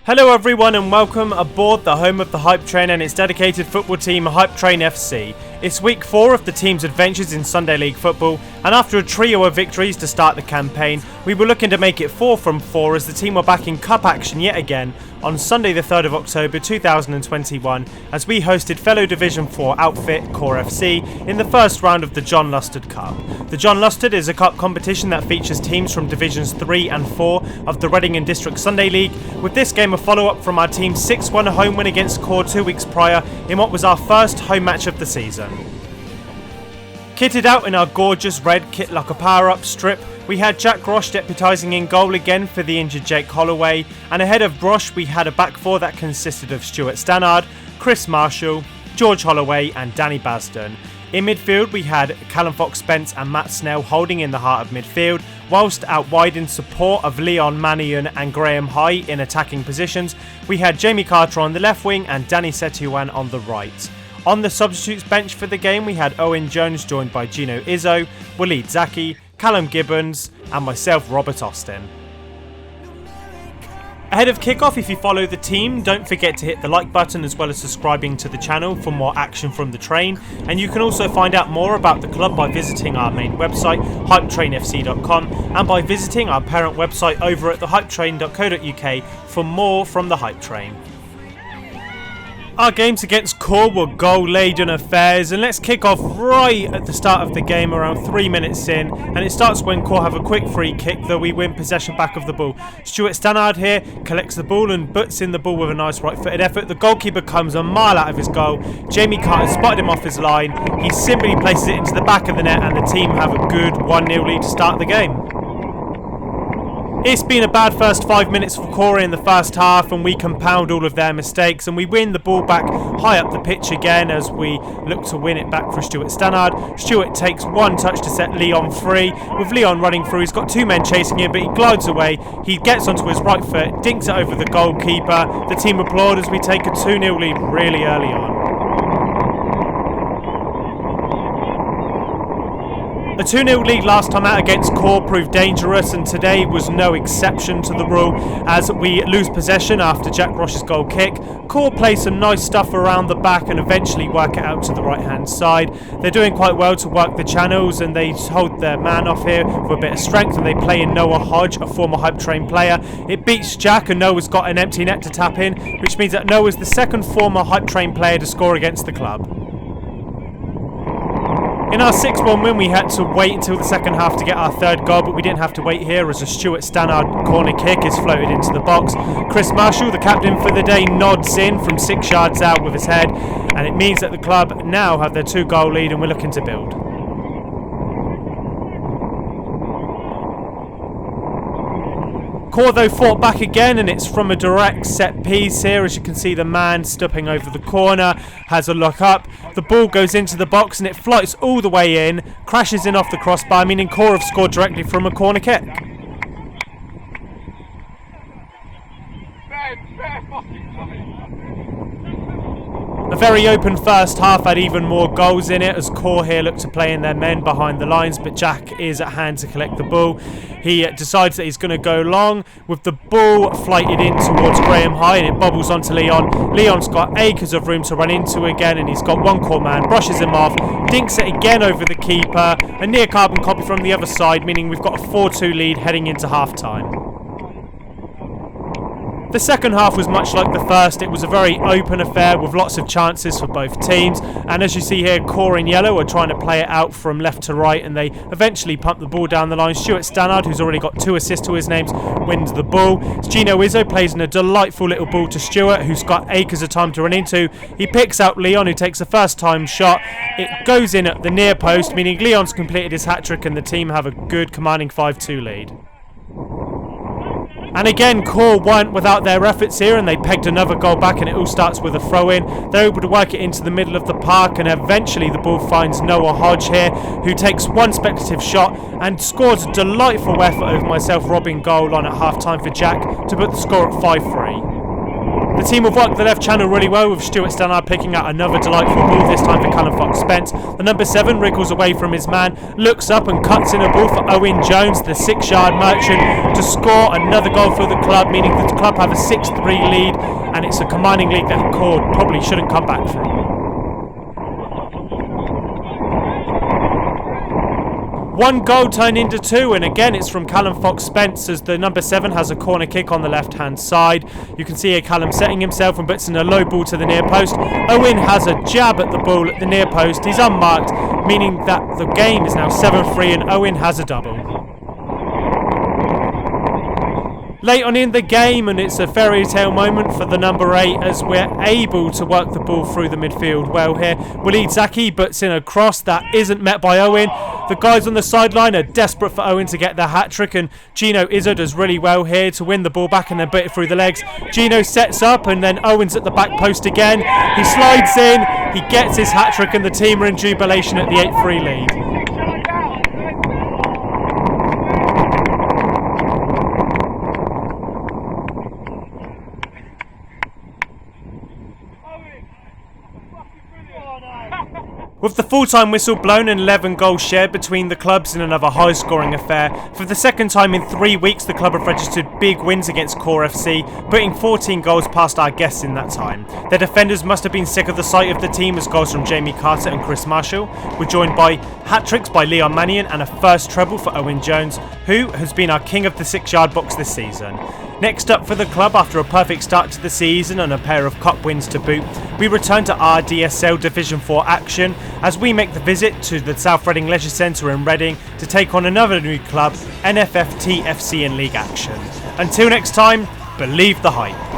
Hello everyone and welcome aboard the home of the Hype Train and its dedicated football team Hype Train FC. It's week 4 of the team's adventures in Sunday League football, and after a trio of victories to start the campaign, we were looking to make it 4 from 4 as the team were back in cup action yet again on Sunday the 3rd of October 2021 as we hosted fellow Division 4 outfit Core FC in the first round of the John Lustard Cup. The John Lustard is a cup competition that features teams from Divisions 3 and 4 of the Reading and District Sunday League, with this game a follow-up from our team's 6-1 home win against Core 2 weeks prior in what was our first home match of the season. Kitted out in our gorgeous red Kitlocker power-up strip, we had Jack Grosh deputising in goal again for the injured Jake Holloway, and ahead of Grosh we had a back four that consisted of Stuart Stannard, Chris Marshall, George Holloway and Danny Basden. In midfield we had Callum Fox-Spence and Matt Snell holding in the heart of midfield, whilst out wide in support of Leon Mannion and Graham High in attacking positions, we had Jamie Carter on the left wing and Danny Setuan on the right. On the substitutes bench for the game we had Owen Jones joined by Gino Izzo, Waleed Zaki, Callum Gibbons and myself Robert Austin. Ahead of kickoff, if you follow the team, don't forget to hit the like button as well as subscribing to the channel for more action from the train, and you can also find out more about the club by visiting our main website hypetrainfc.com and by visiting our parent website over at thehypetrain.co.uk for more from the Hype Train. Our games against Core were goal-laden affairs, and let's kick off right at the start of the game around 3 minutes in, and it starts when Core have a quick free kick, though we win possession back of the ball. Stuart Stannard here collects the ball and butts in the ball with a nice right-footed effort. The goalkeeper comes a mile out of his goal. Jamie Carter spotted him off his line. He simply places it into the back of the net and the team have a good 1-0 lead to start the game. It's been a bad first 5 minutes for Core in the first half, and we compound all of their mistakes and we win the ball back high up the pitch again as we look to win it back for Stuart Stannard. Stuart takes one touch to set Leon free. With Leon running through, he's got two men chasing him, but he glides away. He gets onto his right foot, dinks it over the goalkeeper. The team applaud as we take a 2-0 lead really early on. A 2-0 lead last time out against Core proved dangerous, and today was no exception to the rule as we lose possession after Jack Grosh's goal kick. Core play some nice stuff around the back and eventually work it out to the right hand side. They're doing quite well to work the channels and they hold their man off here for a bit of strength, and they play in Noah Hodge, a former Hype Train player. It beats Jack and Noah's got an empty net to tap in, which means that Noah's the second former Hype Train player to score against the club. In our 6-1 win we had to wait until the second half to get our third goal, but we didn't have to wait here as a Stuart Stannard corner kick is floated into the box. Chris Marshall, the captain for the day, nods in from 6 yards out with his head, and it means that the club now have their 2-goal lead and we're looking to build. Core though fought back again, and it's from a direct set piece here. As you can see, the man stepping over the corner has a look up. The ball goes into the box and it floats all the way in, crashes in off the crossbar, meaning Core have scored directly from a corner kick. A very open first half had even more goals in it as Core here look to play in their men behind the lines, but Jack is at hand to collect the ball. He decides that he's going to go long with the ball flighted in towards Graham High, and it bobbles onto Leon. Leon's got acres of room to run into again, and he's got one core man, brushes him off, dinks it again over the keeper. A near carbon copy from the other side, meaning we've got a 4-2 lead heading into half time. The second half was much like the first. It was a very open affair with lots of chances for both teams, and as you see here, Core in yellow are trying to play it out from left to right, and they eventually pump the ball down the line. Stuart Stannard, who's already got 2 assists to his names, wins the ball. Gino Izzo plays in a delightful little ball to Stuart, who's got acres of time to run into. He picks out Leon, who takes a first time shot. It goes in at the near post, meaning Leon's completed his hat-trick and the team have a good commanding 5-2 lead. And again, Core weren't without their efforts here, and they pegged another goal back, and it all starts with a throw-in. They're able to work it into the middle of the park, and eventually the ball finds Noah Hodge here, who takes one speculative shot and scores a delightful effort over myself robbing goal on at half-time for Jack to put the score at 5-3. The team have worked the left channel really well, with Stuart Stannard picking out another delightful ball, this time for Callum Fox-Spence. The number 7 wriggles away from his man, looks up and cuts in a ball for Owen Jones, the 6-yard merchant, to score another goal for the club, meaning the club have a 6-3 lead, and it's a commanding lead that Cord probably shouldn't come back from. One goal turned into 2, and again it's from Callum Fox-Spence as the number 7 has a corner kick on the left hand side. You can see here Callum setting himself and puts in a low ball to the near post. Owen has a jab at the ball at the near post. He's unmarked, meaning that the game is now 7-3 and Owen has a double. Late on in the game, and it's a fairy tale moment for the number 8 as we're able to work the ball through the midfield well here. Waleed Zaki butts in a cross that isn't met by Owen. The guys on the sideline are desperate for Owen to get the hat-trick, and Gino Izzo does really well here to win the ball back and then put it through the legs. Gino sets up and then Owen's at the back post again. He slides in, he gets his hat-trick, and the team are in jubilation at the 8-3 lead. With the full-time whistle blown and 11 goals shared between the clubs in another high-scoring affair, for the second time in 3 weeks the club have registered big wins against Core FC, putting 14 goals past our guests in that time. Their defenders must have been sick of the sight of the team, as goals from Jamie Carter and Chris Marshall were joined by hat-tricks by Leon Mannion and a first treble for Owen Jones, who has been our king of the 6-yard box this season. Next up for the club, after a perfect start to the season and a pair of cup wins to boot, we return to RDSL Division 4 action as we make the visit to the South Reading Leisure Centre in Reading to take on another new club, NFFT FC in league action. Until next time, believe the hype.